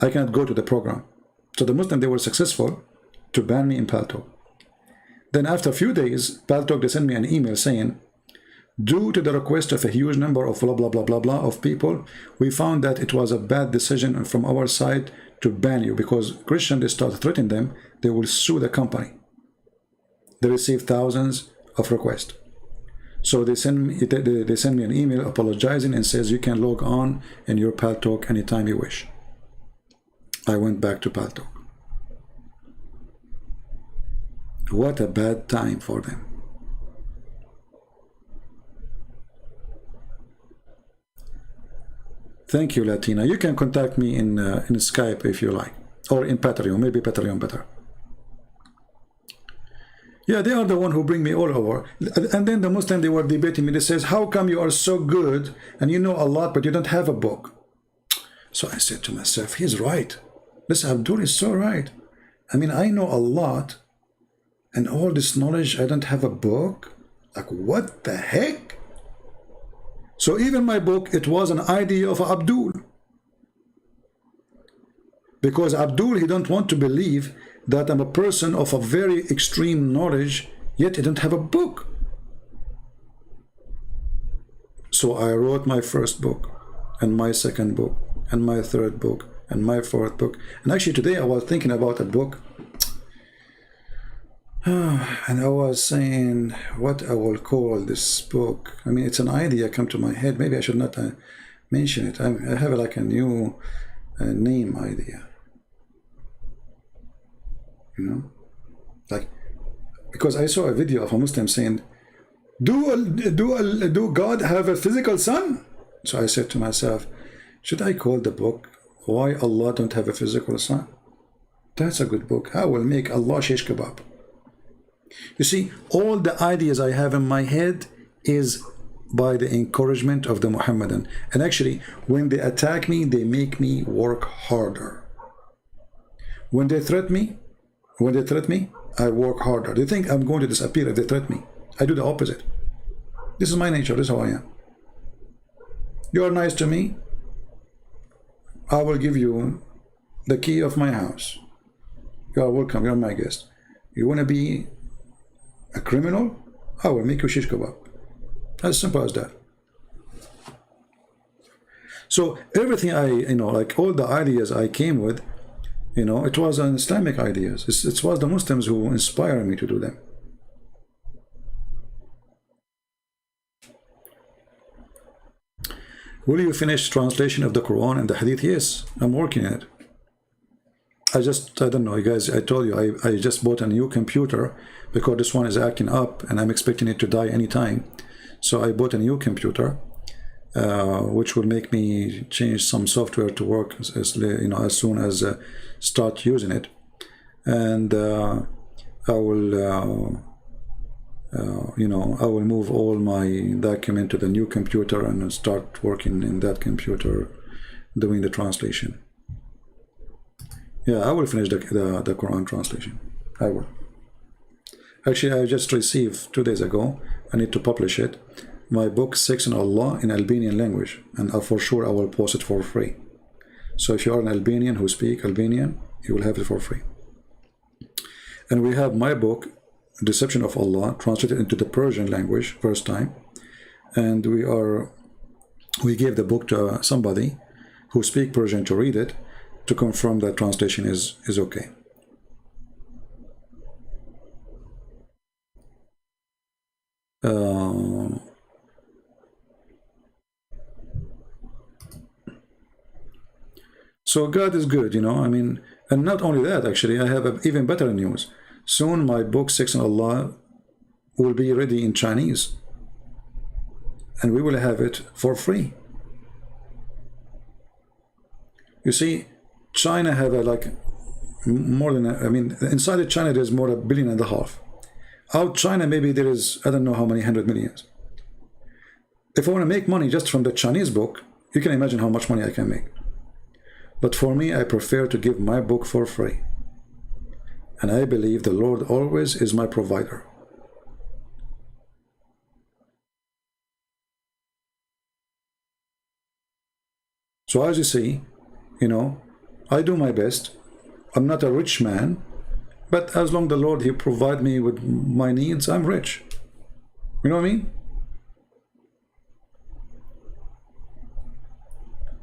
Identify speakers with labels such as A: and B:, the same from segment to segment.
A: I cannot go to the program. So the Muslim, they were successful to ban me in PalTalk. Then after a few days, PalTalk, they sent me an email saying, due to the request of a huge number of blah, blah, blah, blah, blah of people, we found that it was a bad decision from our side to ban you, because Christians, they start threatening them, they will sue the company. They receive thousands of requests. So they send me an email apologizing and says you can log on in your PalTalk anytime you wish. I went back to PalTalk. What a bad time for them. Thank you, Latina. You can contact me in Skype if you like, or in Patreon. Maybe Patreon better. Yeah, they are the one who bring me all over. And then the Muslim, they were debating me. They says, how come you are so good and you know a lot, but you don't have a book? So I said to myself, he's right. This Abdul is so right. I mean, I know a lot, and all this knowledge, I don't have a book? Like, what the heck? So even my book, it was an idea of Abdul. Because Abdul, he don't want to believe that I'm a person of a very extreme knowledge, yet I don't have a book. So I wrote my first book, and my second book, and my third book, and my fourth book. And actually today I was thinking about a book, and I was saying what I will call this book. I mean, it's an idea come to my head. Maybe I should not mention it. I have like a new name idea. You know, like, because I saw a video of a Muslim saying, do God have a physical son? So I said to myself, should I call the book Why Allah Don't Have a Physical Son? That's a good book. I will make Allah shish kebab. You see, all the ideas I have in my head is by the encouragement of the Muhammadan. And actually, when they attack me, they make me work harder. When they threaten me, I work harder. They think I'm going to disappear if they threaten me. I do the opposite. This is my nature. This is how I am. You are nice to me, I will give you the key of my house. You are welcome. You are my guest. You want to be a criminal? I will make you shish kebab. As simple as that. So everything like all the ideas I came with, it was an Islamic ideas. It was the Muslims who inspired me to do them. Will you finish translation of the Quran and the Hadith? Yes, I'm working on it. I don't know, you guys, I told you, I just bought a new computer because this one is acting up and I'm expecting it to die anytime. So I bought a new computer, which will make me change some software to work as soon as start using it. And I will I will move all my document to the new computer and start working in that computer doing the translation. Yeah, I will finish the Quran translation. I will. Actually, I just received 2 days ago, I need to publish it, my book 6 in Allah in Albanian language, and for sure I will post it for free. So if you are an Albanian who speak Albanian, you will have it for free. And we have my book, Deception of Allah, translated into the Persian language first time, and we gave the book to somebody who speak Persian to read it to confirm that translation is okay. So God is good, I mean, and not only that, actually, I have even better news. Soon my book 6 in Allah will be ready in Chinese, and we will have it for free. You see, China have more than, inside of China there's more than 1.5 billion. Out China maybe there is, I don't know how many 100 millions. If I want to make money just from the Chinese book, you can imagine how much money I can make. But for me, I prefer to give my book for free. And I believe the Lord always is my provider. So as you see, I do my best. I'm not a rich man, but as long as the Lord, He provide me with my needs, I'm rich. You know what I mean?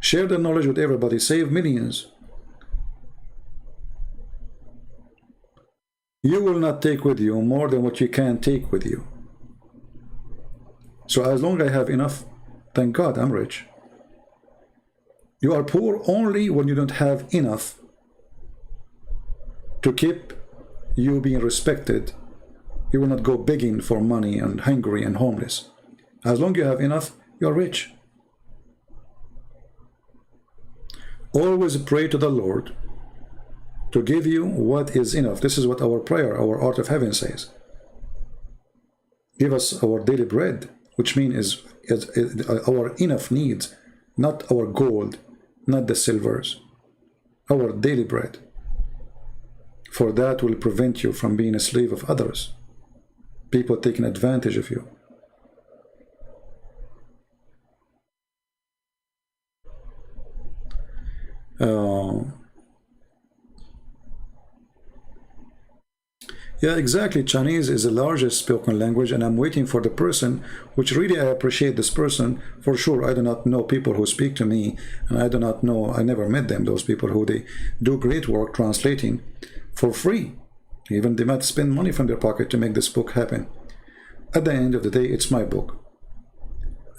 A: Share the knowledge with everybody. Save millions. You will not take with you more than what you can take with you. So as long as I have enough, thank God I'm rich. You are poor only when you don't have enough to keep you being respected. You will not go begging for money and hungry and homeless. As long as you have enough, you're rich. Always pray to the Lord to give you what is enough. This is what our prayer, our Art of Heaven says. Give us our daily bread, which means is our enough needs, not our gold, not the silvers, our daily bread. For that will prevent you from being a slave of others, people taking advantage of you. Yeah, exactly. Chinese is the largest spoken language, and I'm waiting for the person, which really I appreciate this person. For sure, I do not know people who speak to me, and I do not know, I never met them, those people who they do great work translating for free. Even they might spend money from their pocket to make this book happen. At the end of the day, it's my book.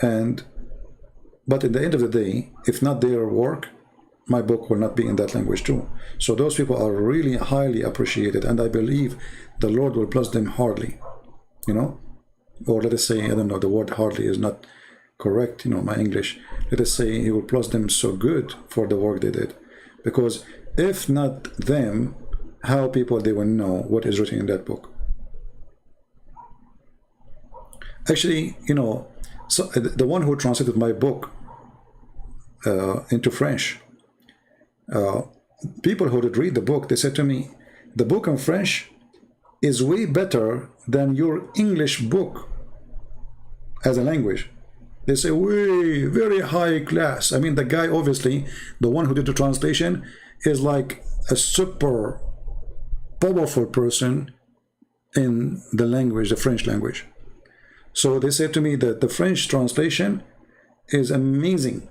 A: But at the end of the day, if not their work, my book will not be in that language too. So those people are really highly appreciated, and I believe the Lord will bless them hardly, you know, or let us say, I don't know, the word hardly is not correct, you know, my English. Let us say He will bless them so good for the work they did, because if not them, how people they will know what is written in that book? Actually, you know, so the one who translated my book into French, people who did read the book, they said to me, the book in French is way better than your English book as a language. They say, way, very high class. I mean, the guy, obviously, the one who did the translation, is like a super powerful person in the language, the French language. So they said to me that the French translation is amazing.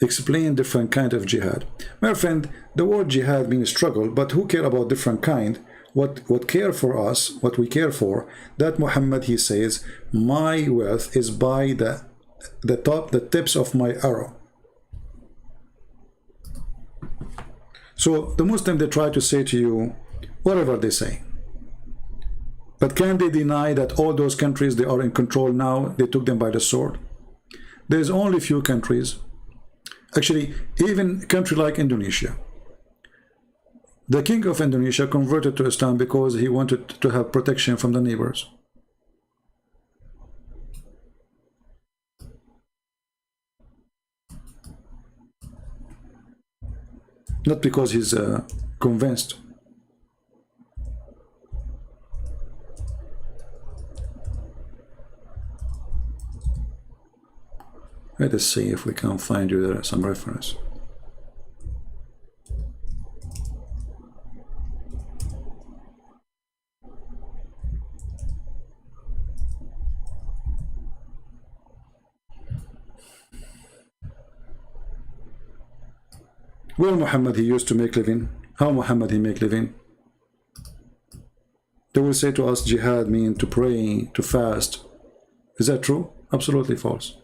A: Explain different kind of jihad. My friend, the word jihad means struggle, but who care about different kind? What care for us, what we care for, that Muhammad, he says, my wealth is by the tips of my arrow. So the Muslim, they try to say to you whatever they say. But can they deny that all those countries, they are in control now, they took them by the sword? There's only few countries. Actually, even a country like Indonesia. The king of Indonesia converted to Islam because he wanted to have protection from the neighbors. Not because he's convinced. Let us see if we can find you there some reference. Well, Muhammad, he used to make living. How Muhammad he make living? They will say to us, jihad means to pray, to fast. Is that true? Absolutely false.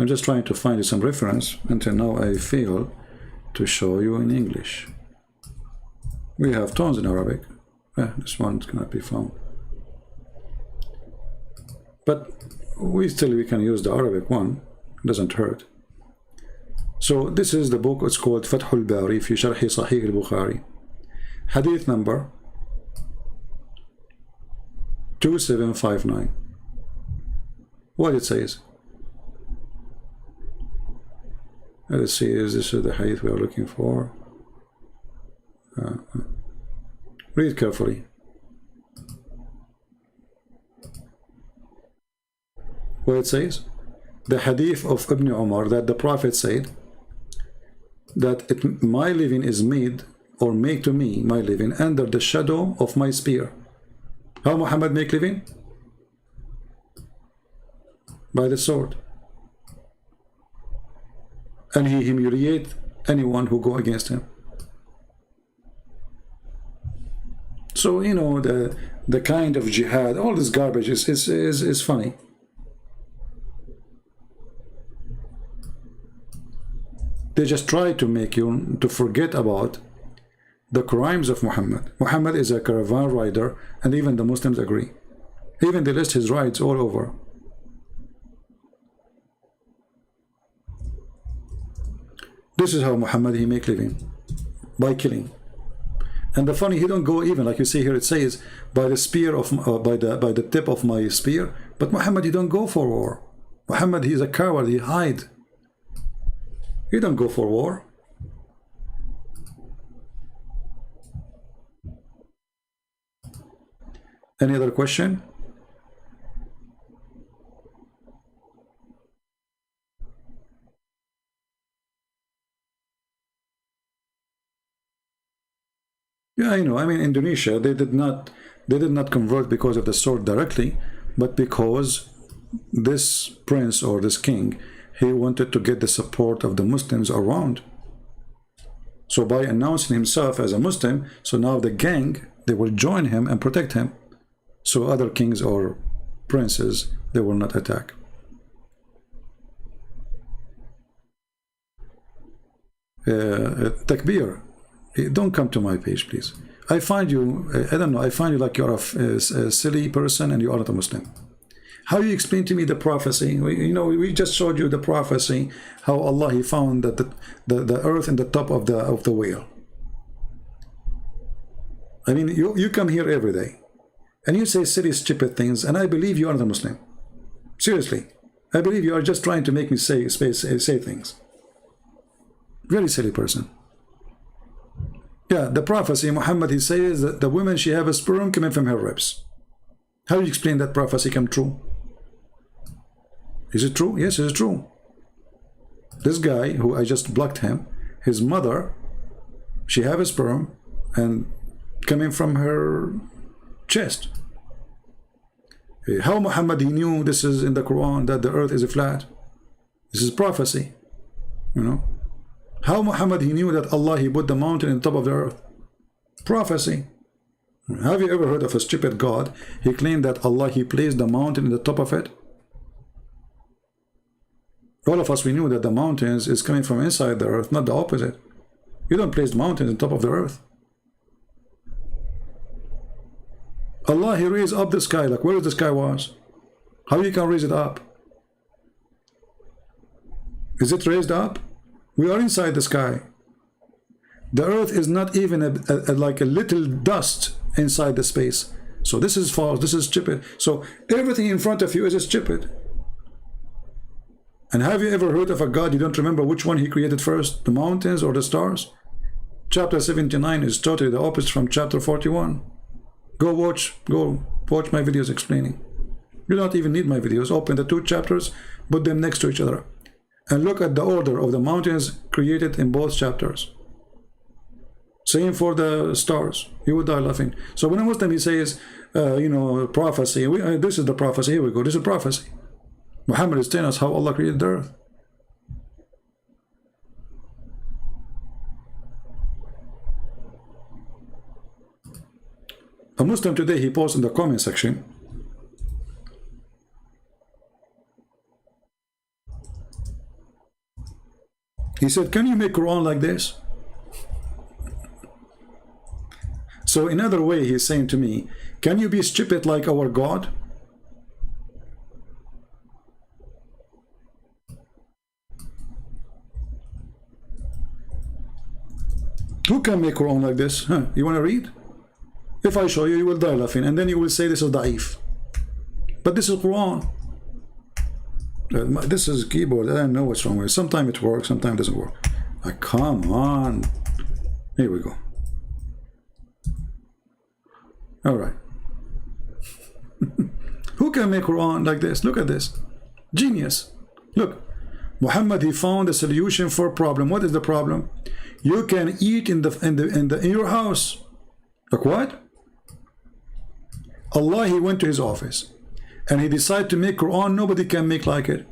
A: I'm just trying to find you some reference. Until now I fail to show you in English. We have tons in Arabic. This one cannot be found. But we can use the Arabic one. It doesn't hurt. So this is the book. It's called Fath al-Bari fi Sharh Sahih al-Bukhari. Hadith number 2759. What it says? Let's see, is this the hadith we are looking for? Read carefully. What it says? The hadith of Ibn Umar, that the Prophet said that my living is made, or make to me my living, under the shadow of my spear. How Muhammad make living? By the sword. And he humiliate anyone who go against him. So, you know, the kind of jihad, all this garbage is funny. They just try to make you to forget about the crimes of Muhammad. Muhammad is a caravan rider, and even the Muslims agree. Even they list his rides all over. This is how Muhammad he make living, by killing. And the funny, he don't go even like you see here. It says by the spear of by the tip of my spear. But Muhammad he don't go for war. Muhammad he is a coward. He hide. He don't go for war. Any other question? Yeah, I know. I mean, Indonesia, they did not convert because of the sword directly, but because this prince or this king, he wanted to get the support of the Muslims around. So by announcing himself as a Muslim, so now the gang, they will join him and protect him. So other kings or princes, they will not attack. Takbir, don't come to my page, please. I find you, I don't know, I find you like you're a silly person and you are not a Muslim. How you explain to me the prophecy? You know, we just showed you the prophecy, how Allah, he found that the earth in the top of the whale. I mean, you come here every day, and you say silly, stupid things, and I believe you are not a Muslim. Seriously, I believe you are just trying to make me say things. Very silly person. Yeah, the prophecy, Muhammad, he says that the woman, she have a sperm coming from her ribs. How do you explain that prophecy come true? Is it true? Yes, it is true. This guy, who I just blocked him, his mother, she have a sperm and coming from her chest. How Muhammad, he knew this is in the Quran, that the earth is flat? This is prophecy, you know. How Muhammad, he knew that Allah, he put the mountain on top of the earth? Prophecy. Have you ever heard of a stupid God? He claimed that Allah, he placed the mountain in the top of it. All of us, we knew that the mountains is coming from inside the earth, not the opposite. You don't place mountains on top of the earth. Allah, he raised up the sky, like where the sky was. How you can raise it up? Is it raised up? We are inside the sky. The earth is not even like a little dust inside the space. So this is false, this is stupid. So everything in front of you is stupid. And have you ever heard of a God, you don't remember which one he created first, the mountains or the stars? Chapter 79 is totally the opposite from chapter 41. Go watch my videos explaining. You don't even need my videos. Open the two chapters, put them next to each other, and look at the order of the mountains created in both chapters. Same for the stars. You would die laughing. So when a Muslim, he says, you know, prophecy, this is the prophecy, here we go, this is prophecy. Muhammad is telling us how Allah created the earth. A Muslim today, he posts in the comment section, he said, can you make Quran like this? So in other way, he's saying to me, can you be stupid like our God? Who can make Quran like this? Huh? You want to read? If I show you, you will die laughing, and then you will say this is da'if. But this is Quran. This is keyboard. I don't know what's wrong with it. Sometimes it works, sometimes it doesn't work. Come on. Here we go. All right. Who can make Quran like this? Look at this. Genius. Look. Muhammad, he found a solution for a problem. What is the problem? You can eat in your house. Like what? Allah, he went to his office and he decided to make Quran nobody can make like it.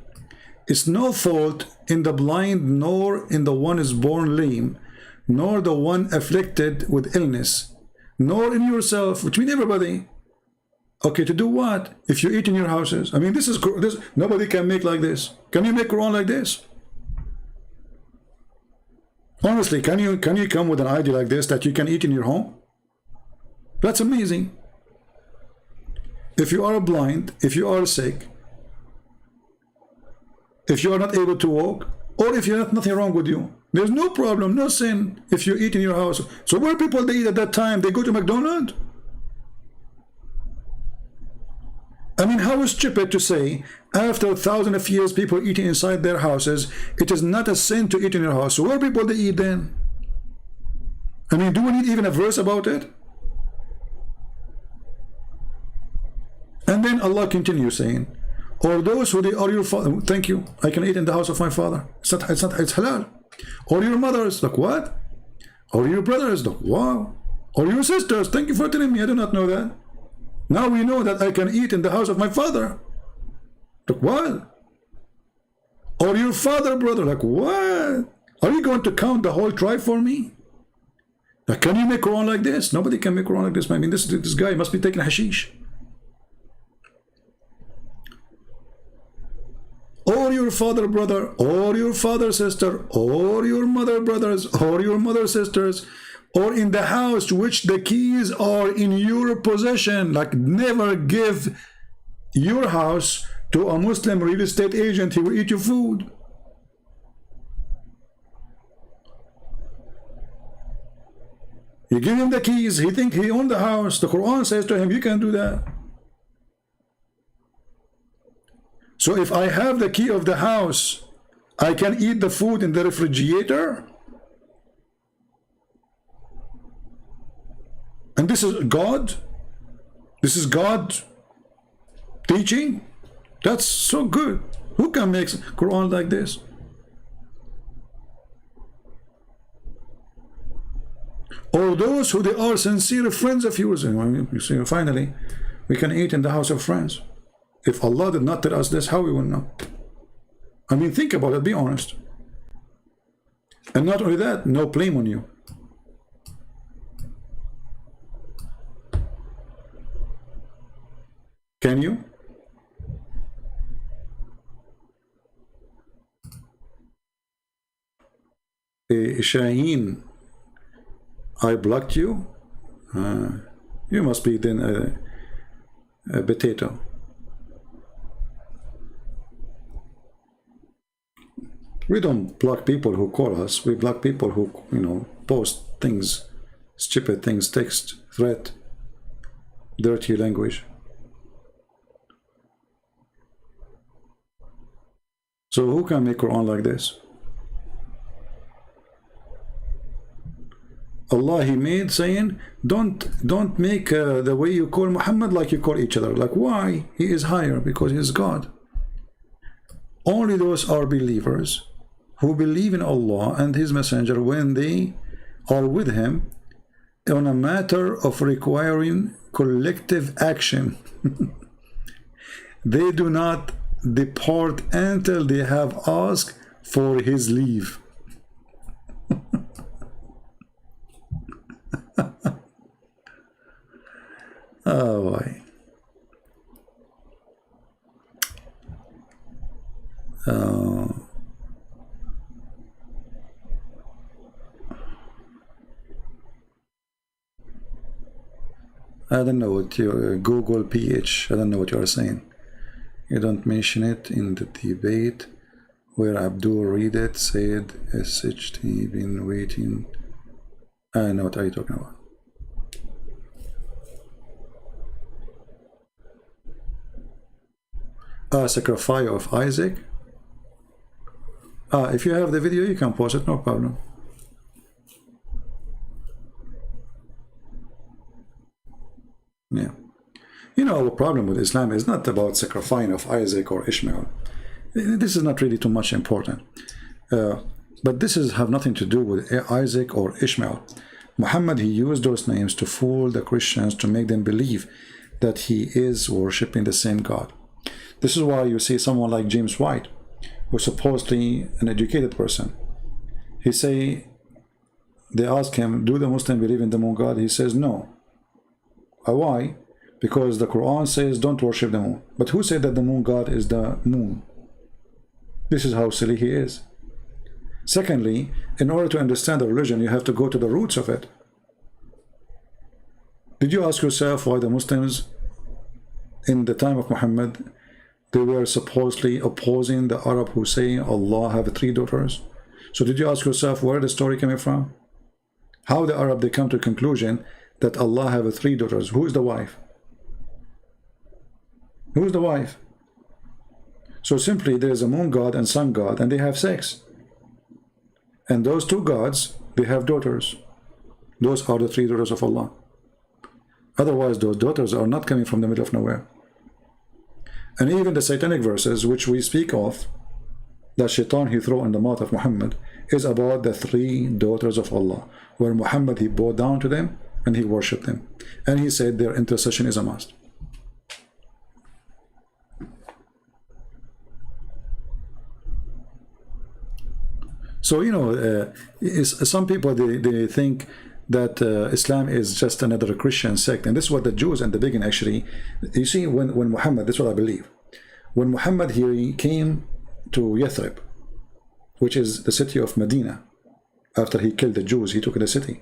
A: It's no fault in the blind, nor in the one is born lame, nor the one afflicted with illness, nor in yourself, which means everybody. Okay, to do what? If you eat in your houses. I mean, this nobody can make like this. Can you make Quran like this? Honestly, can you come with an idea like this that you can eat in your home? That's amazing. If you are blind, if you are sick, if you are not able to walk, or if you have nothing wrong with you, there's no problem, no sin if you eat in your house. So where people they eat at that time? They go to McDonald's? I mean, how stupid to say after 1,000 of years people eating inside their houses, it is not a sin to eat in your house. So where people they eat then? I mean, do we need even a verse about it? And then Allah continues saying, or those who they are your father. Thank you. I can eat in the house of my father. It's halal. Or your mothers. Like what? Or your brothers. Like wow. Or your sisters. Thank you for telling me. I do not know that. Now we know that I can eat in the house of my father. Like what? Or your father, brother. Like what? Are you going to count the whole tribe for me? Like, can you make Quran like this? Nobody can make Quran like this. I mean, this guy must be taking hashish. Or your father, brother, or your father, sister, or your mother, brothers, or your mother, sisters, or in the house which the keys are in your possession. Like, never give your house to a Muslim real estate agent. He will eat your food. You give him the keys. He think he owns the house. The Quran says to him, you can't do that. So if I have the key of the house, I can eat the food in the refrigerator? And this is God? This is God teaching? That's so good. Who can make Quran like this? Or those who they are sincere friends of yours. And you see, finally, we can eat in the house of friends. If Allah did not tell us this, how we will know? I mean, think about it, be honest. And not only that, no blame on you. Can you? Shaheen, I blocked you? You must be then a potato. We don't block people who call us. We block people who, you know, post things, stupid things, text, threat, dirty language. So who can make Quran like this? Allah, He made saying, don't make the way you call Muhammad like you call each other. Like why? He is higher because He is God. Only those are believers who believe in Allah and His Messenger when they are with Him on a matter of requiring collective action. They do not depart until they have asked for His leave. Oh boy. I don't know what your Google PH, I don't know what you are saying. You don't mention it in the debate where Abdul read it, said SHT been waiting. I know what are you talking about. Sacrifice of Isaac. If you have the video, you can post it, no problem. Yeah. You know, our problem with Islam is not about sacrificing of Isaac or Ishmael. This is not really too much important. But this is have nothing to do with Isaac or Ishmael. Muhammad, he used those names to fool the Christians, to make them believe that he is worshipping the same God. This is why you see someone like James White, who's supposedly an educated person. He say, they ask him, do the Muslims believe in the moon God? He says no. Why? Because the Quran says don't worship the moon. But who said that the moon God is the moon? This is how silly he is. Secondly, in order to understand the religion, you have to go to the roots of it. Did you ask yourself why the Muslims in the time of Muhammad, they were supposedly opposing the Arab who say Allah have 3 daughters? So did you ask yourself where the story coming from? How the Arab they come to a conclusion that Allah have 3 daughters? Who is the wife? Who is the wife? So simply there is a moon god and sun god, and they have sex. And those 2 gods, they have daughters. Those are the 3 daughters of Allah. Otherwise, those daughters are not coming from the middle of nowhere. And even the satanic verses which we speak of, that Shaitan he threw in the mouth of Muhammad, is about the 3 daughters of Allah, where Muhammad he bowed down to them and he worshipped them. And he said their intercession is a must. So, you know, some people, they think that Islam is just another Christian sect. And this is what the Jews in the beginning actually, you see, when Muhammad, that's what I believe. When Muhammad he came to Yathrib, which is the city of Medina, after he killed the Jews, he took the city.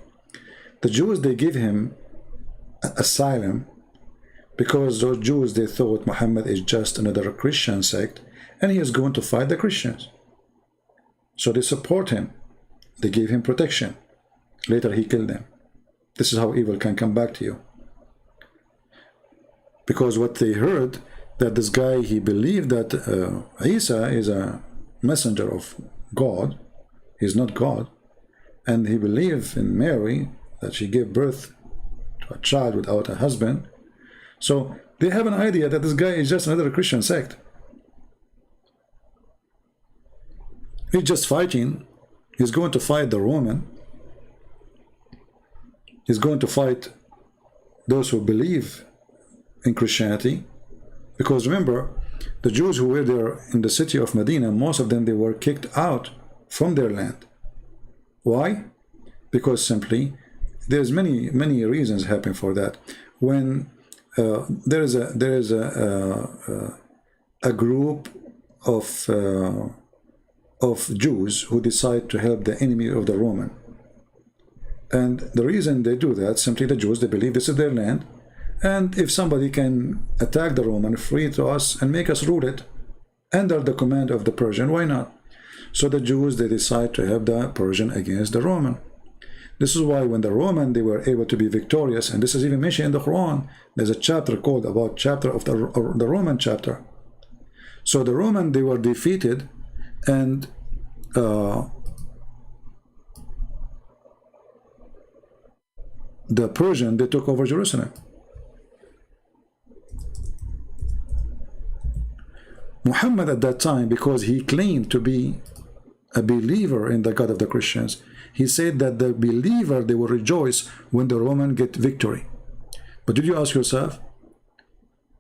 A: The Jews, they give him asylum because those Jews, they thought Muhammad is just another Christian sect and he is going to fight the Christians. So they support him. They gave him protection. Later he killed them. This is how evil can come back to you. Because what they heard, that this guy, he believed that Isa is a messenger of God. He's not God. And he believed in Mary, that she gave birth to a child without a husband. So they have an idea that this guy is just another Christian sect. He's just fighting. He's going to fight the Roman. He's going to fight those who believe in Christianity. Because remember, the Jews who were there in the city of Medina, most of them, they were kicked out from their land. Why? Because simply, there's many reasons happen for that. When there is a group of Jews who decide to help the enemy of the Roman. And the reason they do that, simply the Jews, they believe this is their land, and if somebody can attack the Roman, free to us and make us rule it under the command of the Persian, why not? So the Jews, they decide to help the Persian against the Roman. This is why when the Roman, they were able to be victorious, and this is even mentioned in the Quran, there's a chapter called about chapter of the Roman chapter. So the Roman, they were defeated, and the Persian, they took over Jerusalem. Muhammad at that time, because he claimed to be a believer in the God of the Christians, he said that the believer, they will rejoice when the Roman get victory. But did you ask yourself,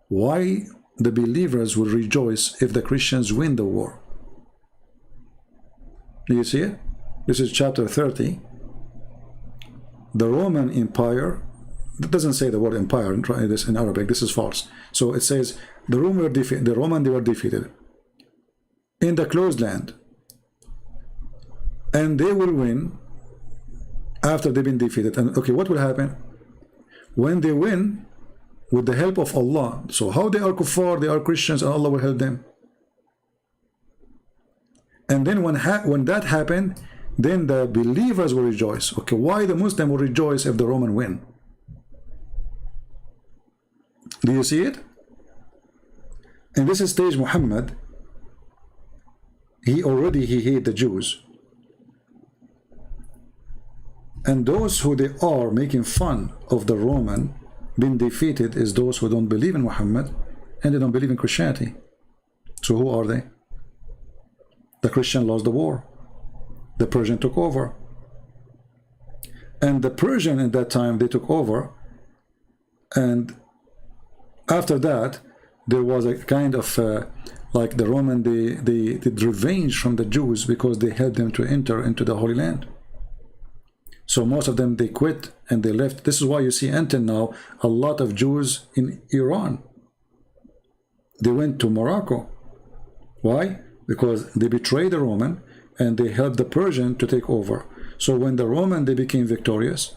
A: why the believers will rejoice if the Christians win the war? Do you see it? This is chapter 30. The Roman Empire, it doesn't say the word empire, try this in Arabic, this is false. So it says the Roman, they were defeated in the closed land, and they will win after they've been defeated. And okay, what will happen when they win with the help of Allah? So how they are kuffar, they are Christians, and Allah will help them. And then when that happened, then the believers will rejoice. Okay, why the Muslim will rejoice if the Roman win? Do you see it? In this stage, Muhammad, he hate the Jews. And those who they are making fun of the Roman, been defeated is those who don't believe in Muhammad and they don't believe in Christianity. So who are they? The Christian lost the war. The Persian took over. And the Persian at that time, they took over. And after that, there was a kind of like the Roman, they did revenge from the Jews because they helped them to enter into the Holy Land. So most of them, they quit and they left. This is why you see until now a lot of Jews in Iran. They went to Morocco. Why? Because they betrayed the Roman and they helped the Persian to take over. So when the Roman, they became victorious,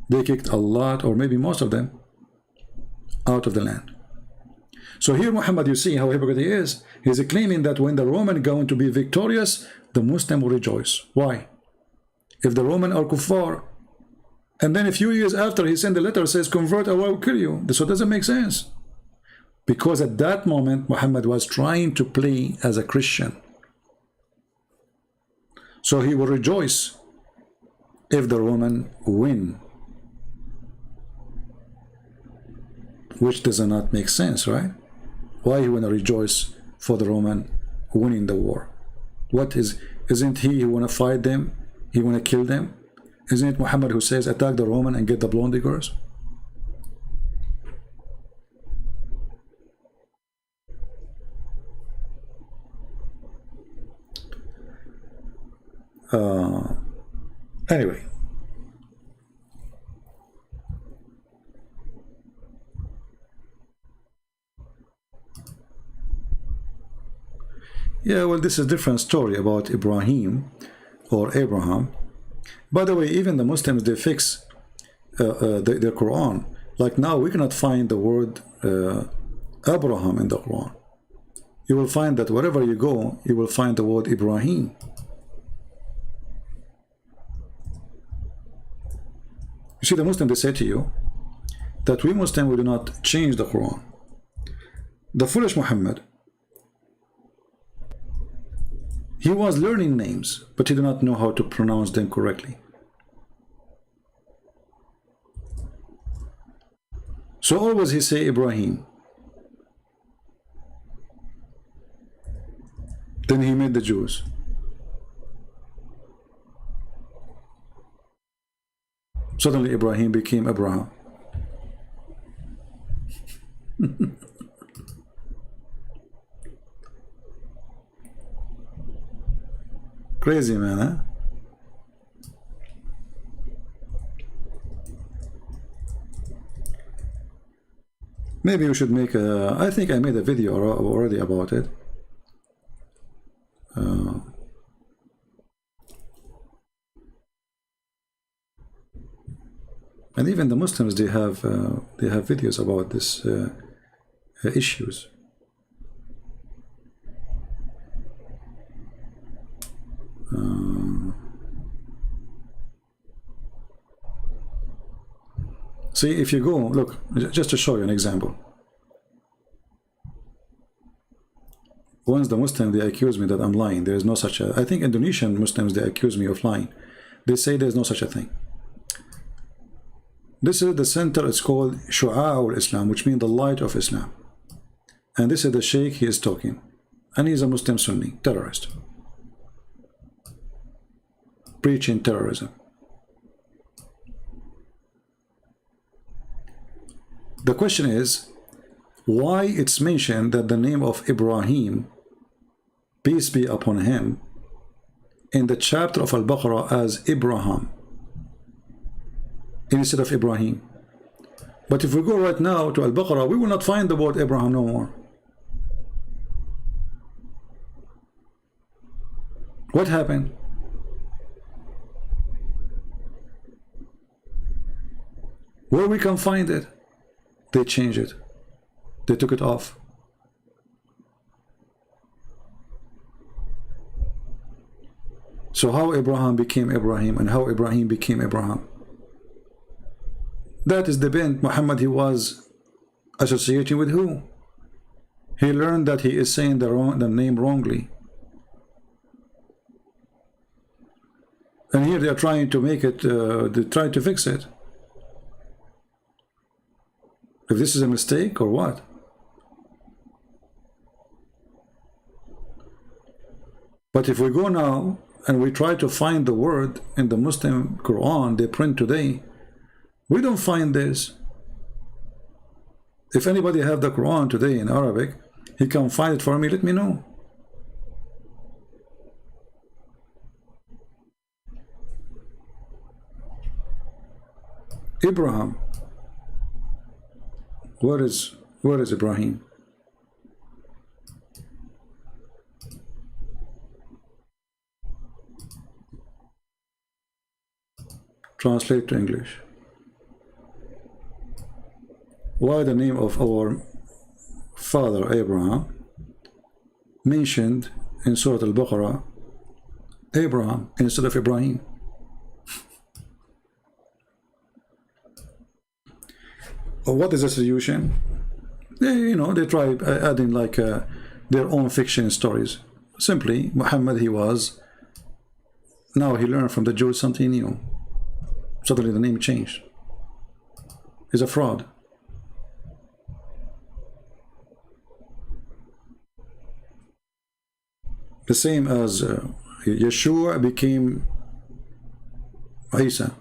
A: they kicked a lot, or maybe most of them, out of the land. So here Muhammad, you see how hypocrite he is. He's claiming that when the Roman going to be victorious, the Muslim will rejoice. Why? If the Roman are kuffar, and then a few years after he sent a letter says, convert or I will kill you. So it doesn't make sense. Because at that moment, Muhammad was trying to play as a Christian. So he will rejoice if the Roman win. Which does not make sense, right? Why he want to rejoice for the Roman winning the war? What is, isn't he who want to fight them? He want to kill them? Isn't it Muhammad who says, attack the Roman and get the blonde diggers? Anyway. Yeah, well, this is a different story about Ibrahim or Abraham. By the way, even the Muslims, they fix their Quran. Like now, we cannot find the word Abraham in the Quran. You will find that wherever you go, you will find the word Ibrahim. You see, the Muslim, they say to you that we Muslims, we do not change the Quran. The foolish Muhammad, he was learning names, but he did not know how to pronounce them correctly. So always he say Ibrahim. Then he made the Jews. Suddenly Ibrahim became Abraham. Crazy man, huh? Maybe we should make a, I think I made a video already about it. And even the Muslims, they have videos about this issues. See, if you go, look, just to show you an example. Once the Muslims, they accuse me that I'm lying. There is no such a, I think Indonesian Muslims, they accuse me of lying. They say there's no such a thing. This is the center, it's called Shu'a'ul Islam, which means the light of Islam. And this is the Sheikh, he is talking. And he's a Muslim Sunni, terrorist. Preaching terrorism. The question is, why it's mentioned that the name of Ibrahim, peace be upon him, in the chapter of Al-Baqarah as Ibrahim, instead of Ibrahim. But if we go right now to Al-Baqarah, we will not find the word Abraham no more. What happened? Where we can find it, they changed it. They took it off. So how Abraham became Ibrahim and how Ibrahim became Abraham? That is the bent. Muhammad, he was associating with who? He learned that he is saying the name wrongly. And here they are trying to make it, they try to fix it. If this is a mistake or what? But if we go now and we try to find the word in the Muslim Quran they print today, we don't find this. If anybody have the Quran today in Arabic, he can find it for me, let me know. Abraham. Where is Ibrahim? Translate to English. Why the name of our father Abraham mentioned in Surah Al-Baqarah Abraham instead of Ibrahim? What is the solution? They try adding like their own fiction stories. Simply, Muhammad now he learned from the Jews something new. Suddenly the name changed. He's a fraud. The same as Yeshua became Isa.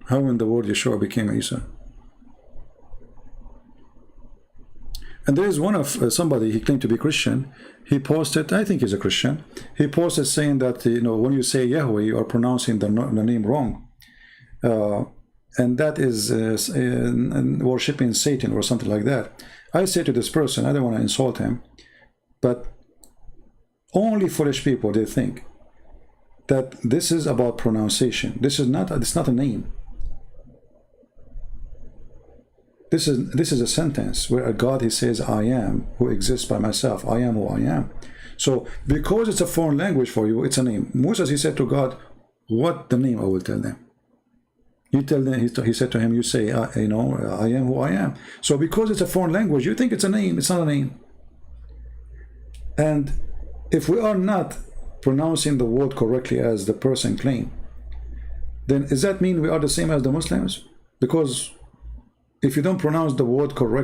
A: How in the world Yeshua became Isa? And there is one of somebody, he claimed to be Christian. He posted, I think he's a Christian. He posted saying that when you say Yahweh, you are pronouncing the name wrong, and that is worshiping Satan or something like that. I say to this person, I don't want to insult him, but only foolish people, they think that this is about pronunciation. It's not a name. This is a sentence where a God, he says, I am who exists by myself. I am who I am. So because it's a foreign language for you, it's a name. Moses, he said to God, what the name I will tell them? You tell them, he said to him, you say, I am who I am. So because it's a foreign language, you think it's a name. It's not a name. And if we are not pronouncing the word correctly as the person claimed, then does that mean we are the same as the Muslims? Because if you don't pronounce the word correctly,